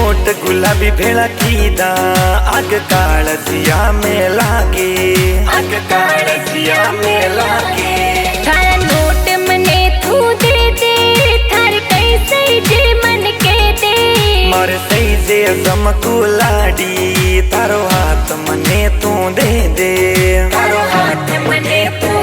होठ गुलाबी भेड़ा कीदा आग कालजिया में लागे, आग कालजिया में लागे। थारा नोट मने तू दे दे, थार कैसे जे मन के दे। मार सही जे जमकू लाडी, तारो हाथ मने तू दे दे, तारो हाथ मने तू